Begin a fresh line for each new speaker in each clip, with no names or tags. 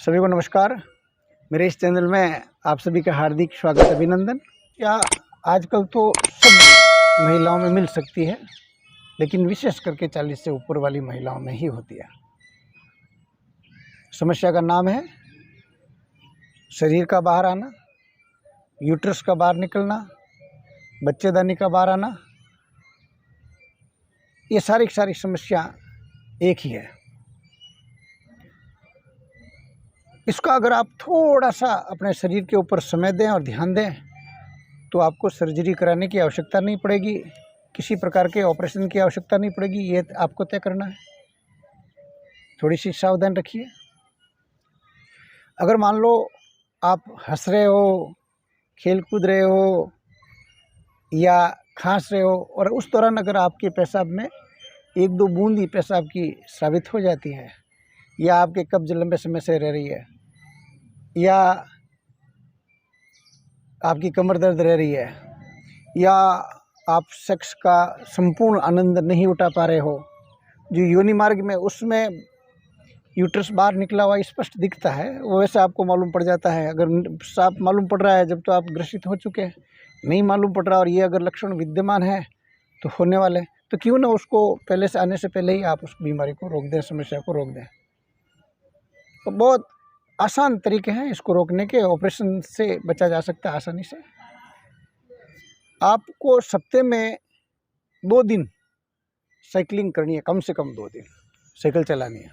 सभी को नमस्कार। मेरे इस चैनल में आप सभी का हार्दिक स्वागत अभिनंदन। या आजकल तो सब महिलाओं में मिल सकती है, लेकिन विशेष करके 40 से ऊपर वाली महिलाओं में ही होती है। समस्या का नाम है शरीर का बाहर आना, यूट्रस का बाहर निकलना, बच्चेदानी का बाहर आना। ये सारी समस्या एक ही है। इसका अगर आप थोड़ा सा अपने शरीर के ऊपर समय दें और ध्यान दें तो आपको सर्जरी कराने की आवश्यकता नहीं पड़ेगी, किसी प्रकार के ऑपरेशन की आवश्यकता नहीं पड़ेगी। ये आपको तय करना है। थोड़ी सी सावधान रखिए। अगर मान लो आप हंस रहे हो, खेल कूद रहे हो या खांस रहे हो और उस दौरान अगर आपके पेशाब में एक दो बूंदी पेशाब की स्रावित हो जाती है, या आपके कब्ज लंबे समय से रह रही है, या आपकी कमर दर्द रह रही है, या आप सेक्स का संपूर्ण आनंद नहीं उठा पा रहे हो, जो योनि मार्ग में उसमें यूट्रस बाहर निकला हुआ स्पष्ट दिखता है, वो वैसे आपको मालूम पड़ जाता है। अगर साफ मालूम पड़ रहा है जब तो आप ग्रसित हो चुके हैं, नहीं मालूम पड़ रहा और ये अगर लक्षण विद्यमान है तो होने वाले, तो क्यों ना उसको पहले से आने से पहले ही आप उस बीमारी को रोक दें, समस्या को रोक दें। तो बहुत आसान तरीके हैं इसको रोकने के। ऑपरेशन से बचा जा सकता है आसानी से। आपको सप्ते में 2 दिन साइकिलिंग करनी है, कम से कम 2 दिन साइकिल चलानी है।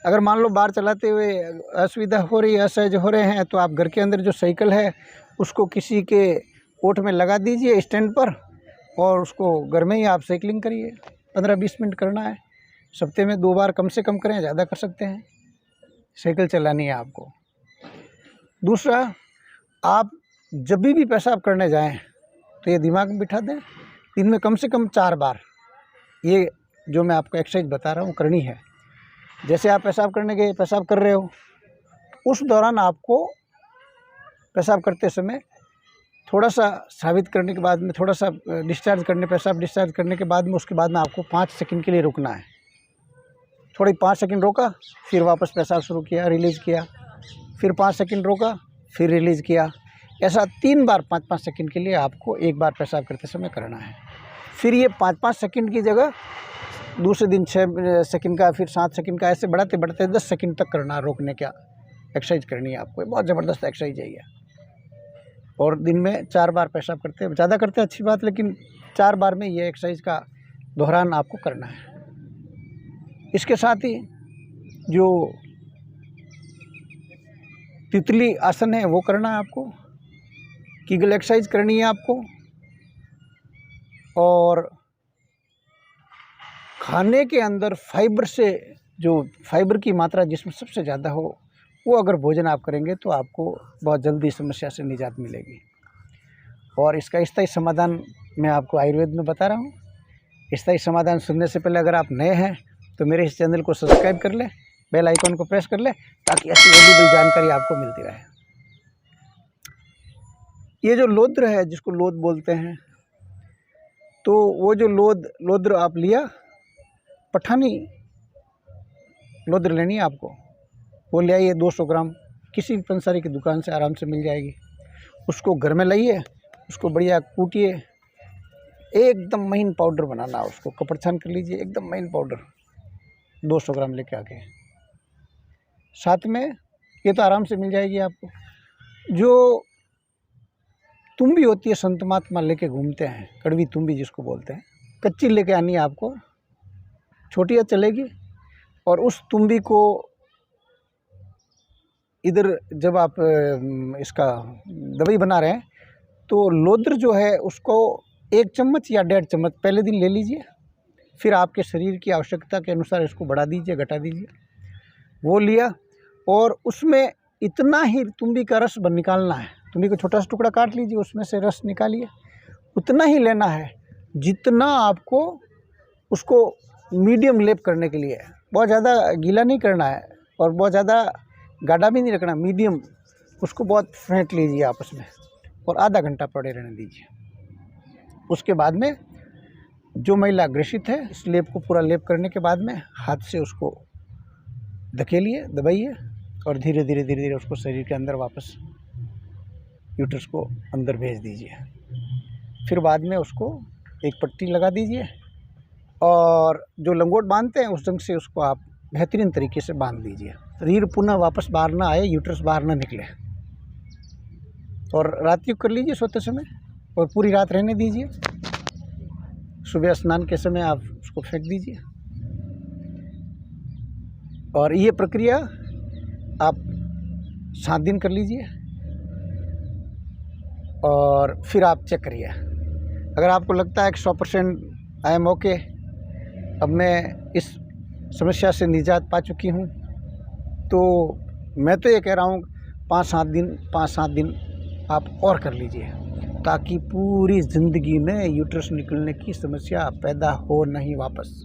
अगर मान लो बाहर चलाते हुए असुविधा हो रही है, असहज हो रहे हैं, तो आप घर के अंदर जो साइकिल है उसको किसी के ओट में लगा दीजिए स्टैंड पर, और उसको घर में ही आप साइकिलिंग करिए। 15-20 मिनट करना है। सप्ते में 2 बार कम से कम करें, ज़्यादा कर सकते हैं। साइकिल चलानी है आपको। दूसरा, आप जब भी पेशाब करने जाएं तो ये दिमाग में बिठा दें, दिन में कम से कम 4 बार ये जो मैं आपको एक्सरसाइज बता रहा हूँ करनी है। जैसे आप पेशाब करने गए, पेशाब कर रहे हो, उस दौरान आपको पेशाब करते समय थोड़ा सा स्रावित करने के बाद में, थोड़ा सा पेशाब डिस्चार्ज करने के बाद में, उसके बाद में आपको 5 सेकंड के लिए रुकना है। थोड़ी 5 सेकंड रोका, फिर वापस पेशाब शुरू किया, रिलीज़ किया, फिर 5 सेकंड रोका, फिर रिलीज़ किया। ऐसा 3 बार 5-5 सेकंड के लिए आपको एक बार पेशाब करते समय करना है। फिर ये 5-5 सेकंड की जगह दूसरे दिन 6 सेकंड का, फिर 7 सेकंड का, ऐसे बढ़ाते बढ़ाते 10 सेकंड तक करना, रोकने का एक्सरसाइज करनी है आपको। बहुत ज़बरदस्त एक्सरसाइज है ये। और दिन में 4 बार पेशाब करते हैं, ज़्यादा करते हैं अच्छी बात, लेकिन 4 बार में ये एक्सरसाइज का दोहरान आपको करना है। इसके साथ ही जो तितली आसन है वो करना है आपको, कीगल एक्सरसाइज करनी है आपको, और खाने के अंदर फाइबर से, जो फाइबर की मात्रा जिसमें सबसे ज़्यादा हो, वो अगर भोजन आप करेंगे तो आपको बहुत जल्दी समस्या से निजात मिलेगी। और इसका स्थायी समाधान मैं आपको आयुर्वेद में बता रहा हूँ। स्थायी समाधान सुनने से पहले अगर आप नए हैं तो मेरे इस चैनल को सब्सक्राइब कर ले, बेल आइकन को प्रेस कर ले, ताकि ऐसी वैल्यूएबल जानकारी आपको मिलती रहे। ये जो लोद्र है, जिसको लोद बोलते हैं, तो वो जो लोद्र आप लिया, पठानी लोद्र लेनी है आपको। वो ले आइए 200 ग्राम, किसी पंसारी की दुकान से आराम से मिल जाएगी। उसको घर में लाइए, उसको बढ़िया कूटिए, एकदम महीन पाउडर बनाना। उसको कपड़ छान कर लीजिए, एकदम महीन पाउडर 200 ग्राम लेके आके। साथ में ये तो आराम से मिल जाएगी आपको। जो तुम्बी होती है, संत महात्मा लेके घूमते हैं, कड़वी तुम्बी जिसको बोलते हैं, कच्ची लेके आनी है आपको। छोटी चलेगी। और उस तुम्बी को इधर जब आप इसका दवाई बना रहे हैं तो लोद्र जो है उसको 1 चम्मच या 1.5 चम्मच पहले दिन ले लीजिए। फिर आपके शरीर की आवश्यकता के अनुसार इसको बढ़ा दीजिए, घटा दीजिए। वो लिया और उसमें इतना ही तुम्बी का रस निकालना है। तुम्बी को छोटा सा टुकड़ा काट लीजिए, उसमें से रस निकालिए। उतना ही लेना है जितना आपको उसको मीडियम लेप करने के लिए। बहुत ज़्यादा गीला नहीं करना है और बहुत ज़्यादा गाढ़ा भी नहीं रखना, मीडियम। उसको बहुत फेंट लीजिए आपस में और आधा घंटा पड़े रहने दीजिए। उसके बाद में जो महिला ग्रसित है, इस लेप को पूरा लेप करने के बाद में हाथ से उसको धकेलिए, दबाइए और धीरे धीरे धीरे धीरे उसको शरीर के अंदर वापस यूट्रस को अंदर भेज दीजिए। फिर बाद में उसको एक पट्टी लगा दीजिए और जो लंगोट बांधते हैं उस ढंग से उसको आप बेहतरीन तरीके से बांध दीजिए। शरीर पुनः वापस बाहर ना आए, यूट्रस बाहर ना निकले। और रात को कर लीजिए सोते समय और पूरी रात रहने दीजिए। सुबह स्नान के समय आप उसको फेंक दीजिए। और ये प्रक्रिया आप 7 दिन कर लीजिए और फिर आप चेक करिए। अगर आपको लगता है कि 100% आई एम ओके, अब मैं इस समस्या से निजात पा चुकी हूँ, तो मैं तो ये कह रहा हूँ 5-7 दिन आप और कर लीजिए, ताकि पूरी ज़िंदगी में यूट्रस निकलने की समस्या पैदा हो नहीं वापस।